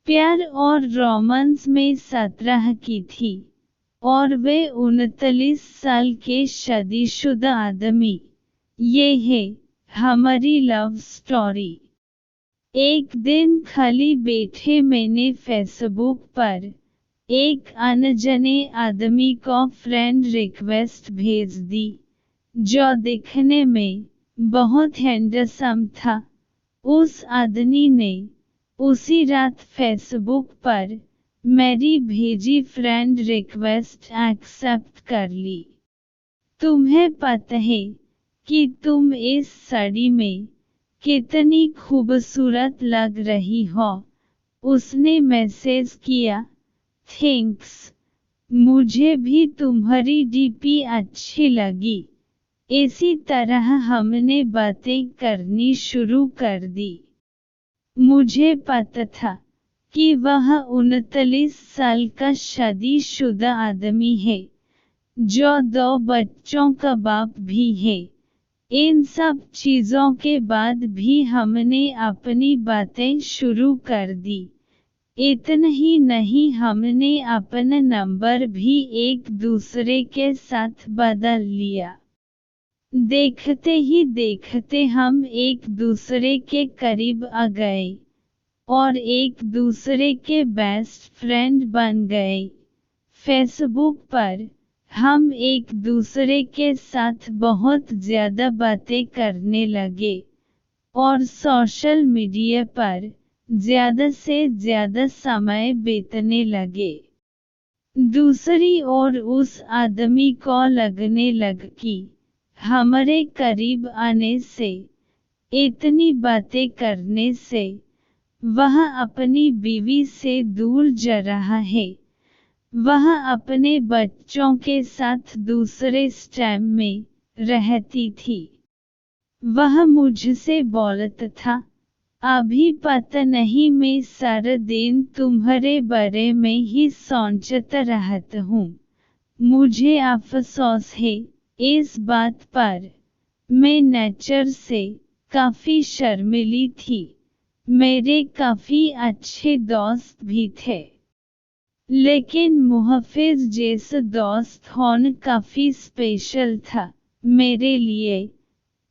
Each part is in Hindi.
प्यार और रोमांस में 17 की थी और वे 39 साल के शादीशुदा आदमी। ये है हमारी लव स्टोरी। एक दिन खाली बैठे मैंने फेसबुक पर एक अनजाने आदमी को फ्रेंड रिक्वेस्ट भेज दी, जो दिखने में बहुत हैंडसम था। उस आदमी ने उसी रात फेसबुक पर मेरी भेजी फ्रेंड रिक्वेस्ट एक्सेप्ट कर ली। तुम्हें पता है कि तुम इस साड़ी में कितनी खूबसूरत लग रही हो, उसने मैसेज किया। थैंक्स, मुझे भी तुम्हारी डीपी अच्छी लगी। इसी तरह हमने बातें करनी शुरू कर दी। मुझे पता था कि वह 39 साल का शादीशुदा आदमी है, जो 2 बच्चों का बाप भी है। इन सब चीज़ों के बाद भी हमने अपनी बातें शुरू कर दी। इतना ही नहीं, हमने अपना नंबर भी एक दूसरे के साथ बदल लिया। देखते ही देखते हम एक दूसरे के करीब आ गए और एक दूसरे के बेस्ट फ्रेंड बन गए। फेसबुक पर हम एक दूसरे के साथ बहुत ज़्यादा बातें करने लगे और सोशल मीडिया पर ज़्यादा से ज़्यादा समय बिताने लगे। दूसरी ओर उस आदमी को लगने लगा कि हमारे करीब आने से, इतनी बातें करने से वह अपनी बीवी से दूर जा रहा है। वह अपने बच्चों के साथ दूसरे स्टेट में रहती थी। वह मुझसे बोलता था, अभी पता नहीं, मैं सारा दिन तुम्हारे बारे में ही सोचता रहता हूँ। मुझे अफसोस है इस बात पर। मैं नेचर से काफ़ी शर्मीली थी। मेरे काफ़ी अच्छे दोस्त भी थे, लेकिन मुहफ़िज़ जैसा दोस्त होना काफ़ी स्पेशल था मेरे लिए।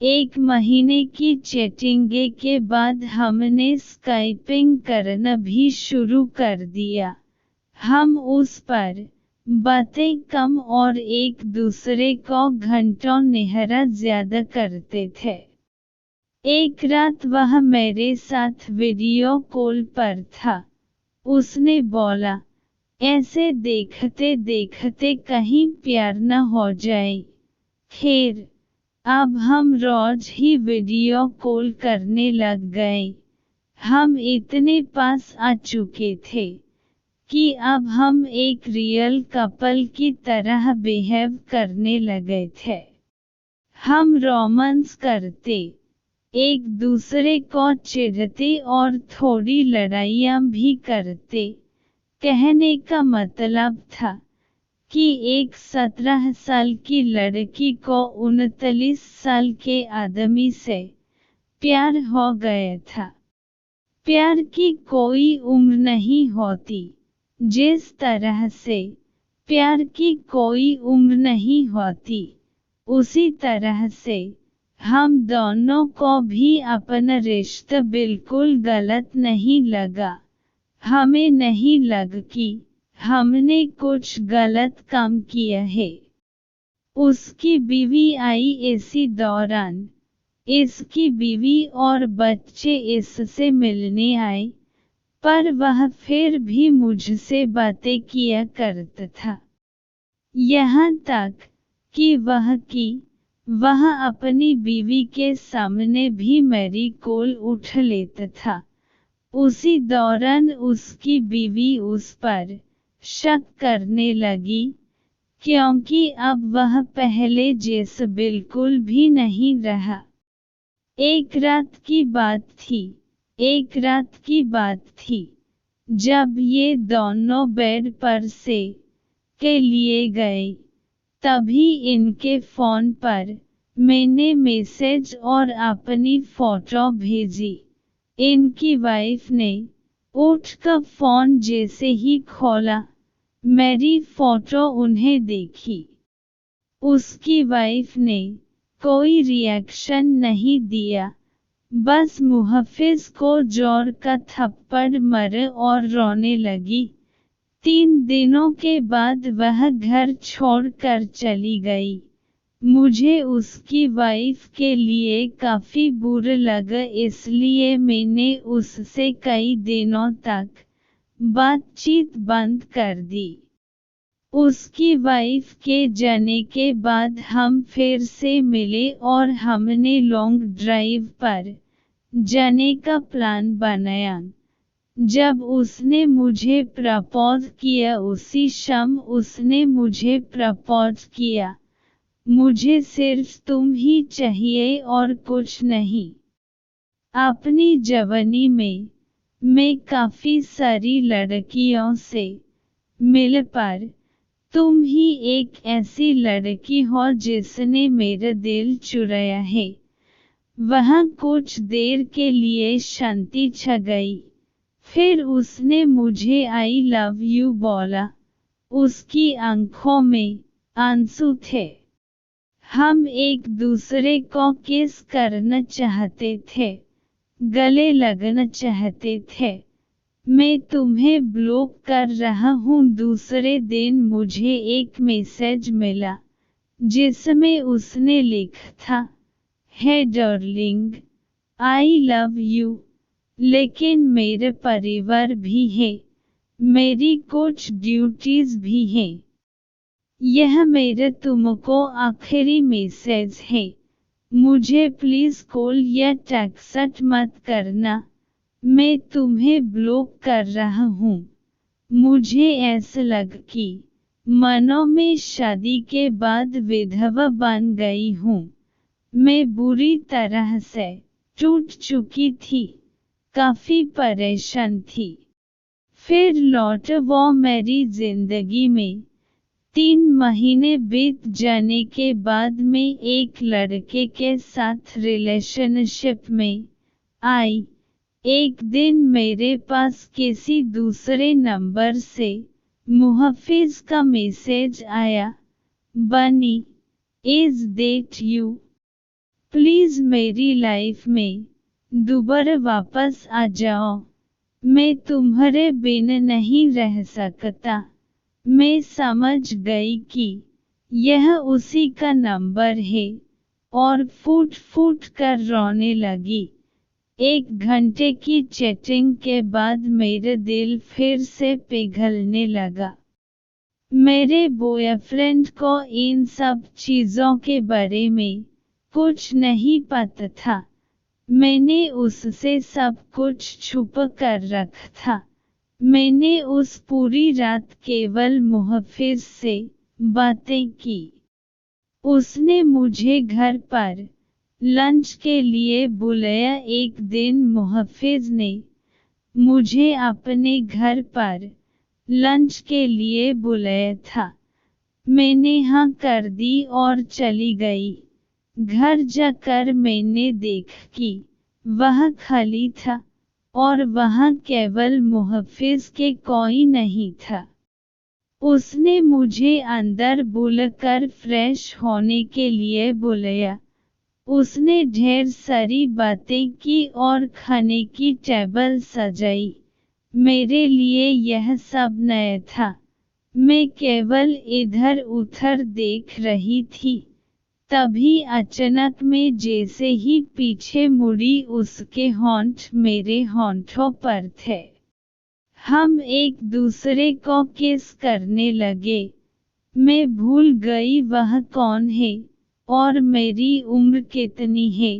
1 महीने की चैटिंग के बाद हमने स्काइपिंग करना भी शुरू कर दिया। हम उस पर बातें कम और एक दूसरे को घंटों नहरा ज़्यादा करते थे। एक रात वह मेरे साथ वीडियो कॉल पर था। उसने बोला, ऐसे देखते देखते कहीं प्यार न हो जाए। खैर, अब हम रोज ही वीडियो कॉल करने लग गए। हम इतने पास आ चुके थे कि अब हम एक रियल कपल की तरह बिहेव करने लगे थे। हम रोमांस करते, एक दूसरे को चिढ़ते और थोड़ी लड़ाइयाँ भी करते। कहने का मतलब था कि एक 17 साल की लड़की को 39 साल के आदमी से प्यार हो गया था। प्यार की कोई उम्र नहीं होती, जिस तरह से प्यार की कोई उम्र नहीं होती, उसी तरह से हम दोनों को भी अपना रिश्ता बिल्कुल गलत नहीं लगा। हमें नहीं लगा कि हमने कुछ गलत काम किया है। उसकी बीवी आई इसी दौरान। इसकी बीवी और बच्चे इससे मिलने आए, पर वह फिर भी मुझसे बातें किया करता था। यहाँ तक कि वह अपनी बीवी के सामने भी मेरी कॉल उठा लेता था। उसी दौरान उसकी बीवी उस पर शक करने लगी, क्योंकि अब वह पहले जैसा बिल्कुल भी नहीं रहा। एक रात की बात थी जब ये दोनों बेड पर से के लिए गए। तभी इनके फ़ोन पर मैंने मैसेज और अपनी फ़ोटो भेजी। इनकी वाइफ ने उठकर फोन जैसे ही खोला, मेरी फोटो उन्हें देखी। उसकी वाइफ ने कोई रिएक्शन नहीं दिया, बस मुहफ्फिज को जोर का थप्पड़ मारे और रोने लगी। 3 दिनों के बाद वह घर छोड़कर चली गई। मुझे उसकी वाइफ के लिए काफ़ी बुरा लगा, इसलिए मैंने उससे कई दिनों तक बातचीत बंद कर दी। उसकी वाइफ के जाने के बाद हम फिर से मिले और हमने लॉन्ग ड्राइव पर जाने का प्लान बनाया। जब उसने मुझे प्रपोज किया, उसी शाम उसने मुझे प्रपोज किया। मुझे सिर्फ तुम ही चाहिए और कुछ नहीं। अपनी जवानी में मैं काफ़ी सारी लड़कियों से मिल, पर तुम ही एक ऐसी लड़की हो जिसने मेरा दिल चुराया है। वहाँ कुछ देर के लिए शांति छा गई। फिर उसने मुझे आई लव यू बोला। उसकी आंखों में आंसू थे। हम एक दूसरे को किस करना चाहते थे, गले लगना चाहते थे। मैं तुम्हें ब्लॉक कर रहा हूँ। दूसरे दिन मुझे एक मैसेज मिला जिसमें उसने लिखा था, हे डार्लिंग, आई लव यू, लेकिन मेरे परिवार भी है, मेरी कुछ ड्यूटीज भी हैं। यह मेरे तुमको आखिरी मैसेज है। मुझे प्लीज़ कॉल या टेक्स्ट मत करना। मैं तुम्हें ब्लॉक कर रहा हूँ। मुझे ऐसा लगा कि मानो मैं शादी के बाद विधवा बन गई हूँ। मैं बुरी तरह से टूट चुकी थी, काफ़ी परेशान थी। फिर लौट वो मेरी जिंदगी में। 3 महीने बीत जाने के बाद मैं एक लड़के के साथ रिलेशनशिप में आई। एक दिन मेरे पास किसी दूसरे नंबर से मुहफ्फिज का मैसेज आया, बनी, इज दैट यू? प्लीज़ मेरी लाइफ में दोबारा वापस आ जाओ। मैं तुम्हारे बिना नहीं रह सकता। मैं समझ गई कि यह उसी का नंबर है और फूट फूट कर रोने लगी। 1 घंटे की चैटिंग के बाद मेरा दिल फिर से पिघलने लगा। मेरे बॉयफ्रेंड को इन सब चीज़ों के बारे में कुछ नहीं पता था। मैंने उससे सब कुछ छुप कर रखा था। मैंने उस पूरी रात केवल मुहफ्फिज से बातें की। उसने मुझे घर पर लंच के लिए बुलाया। एक दिन मुहफ्फिज ने मुझे अपने घर पर लंच के लिए बुलाया था। मैंने हाँ कर दी और चली गई। घर जाकर मैंने देखा कि वह खाली था और वहाँ केवल मुहफ्फिज के कोई नहीं था। उसने मुझे अंदर बुलाकर फ्रेश होने के लिए बुलाया। उसने ढेर सारी बातें की और खाने की टेबल सजाई। मेरे लिए यह सब नया था। मैं केवल इधर उधर देख रही थी। तभी अचानक मैं जैसे ही पीछे मुड़ी, उसके होंठ मेरे होंठों पर थे। हम एक दूसरे को किस करने लगे। मैं भूल गई वह कौन है और मेरी उम्र कितनी है।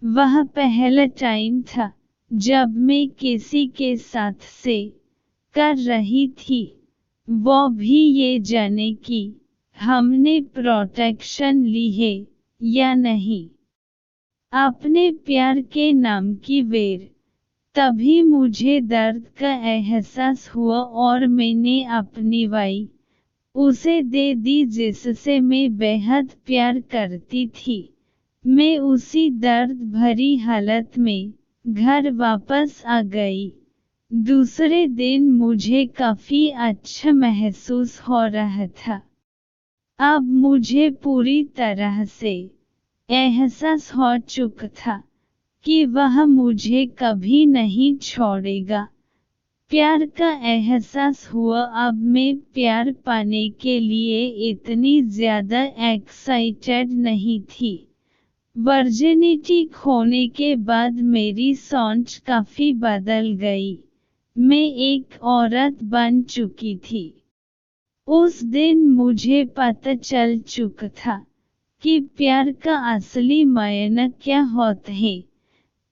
वह पहला टाइम था जब मैं किसी के साथ से कर रही थी, वो भी ये जाने कि हमने प्रोटेक्शन ली है या नहीं। अपने प्यार के नाम की वेर। तभी मुझे दर्द का एहसास हुआ और मैंने अपनी वाई उसे दे दी जिससे मैं बेहद प्यार करती थी। मैं उसी दर्द भरी हालत में घर वापस आ गई। दूसरे दिन मुझे काफी अच्छा महसूस हो रहा था। अब मुझे पूरी तरह से एहसास हो चुका था कि वह मुझे कभी नहीं छोड़ेगा। प्यार का एहसास हुआ। अब मैं प्यार पाने के लिए इतनी ज्यादा एक्साइटेड नहीं थी। वर्जिनिटी खोने के बाद मेरी सोच काफी बदल गई। मैं एक औरत बन चुकी थी। उस दिन मुझे पता चल चुका था कि प्यार का असली मायना क्या होता है।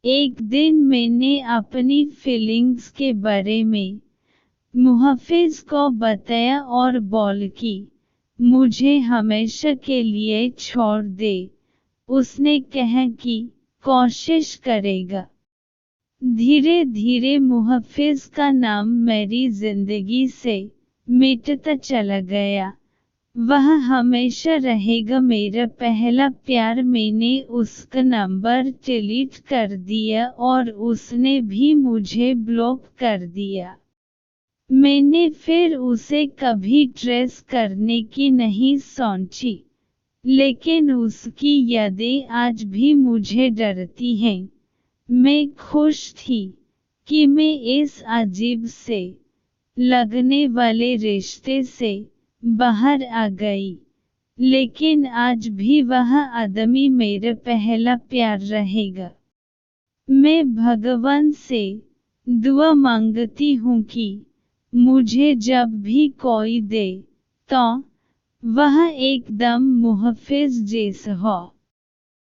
एक दिन मैंने अपनी फीलिंग्स के बारे में मुहफ़िज़ को बताया और बोला कि मुझे हमेशा के लिए छोड़ दे। उसने कहा कि कोशिश करेगा। धीरे धीरे मुहफ़िज़ का नाम मेरी जिंदगी से मिटता चला गया। वह हमेशा रहेगा मेरा पहला प्यार। मैंने उसका नंबर डिलीट कर दिया और उसने भी मुझे ब्लॉक कर दिया। मैंने फिर उसे कभी ट्रेस करने की नहीं सोची, लेकिन उसकी यादें आज भी मुझे डरती हैं। मैं खुश थी कि मैं इस अजीब से लगने वाले रिश्ते से बाहर आ गई, लेकिन आज भी वह आदमी मेरा पहला प्यार रहेगा। मैं भगवान से दुआ मांगती हूँ कि मुझे जब भी कोई दे तो वह एकदम मुहफ़िज़ जैसा हो।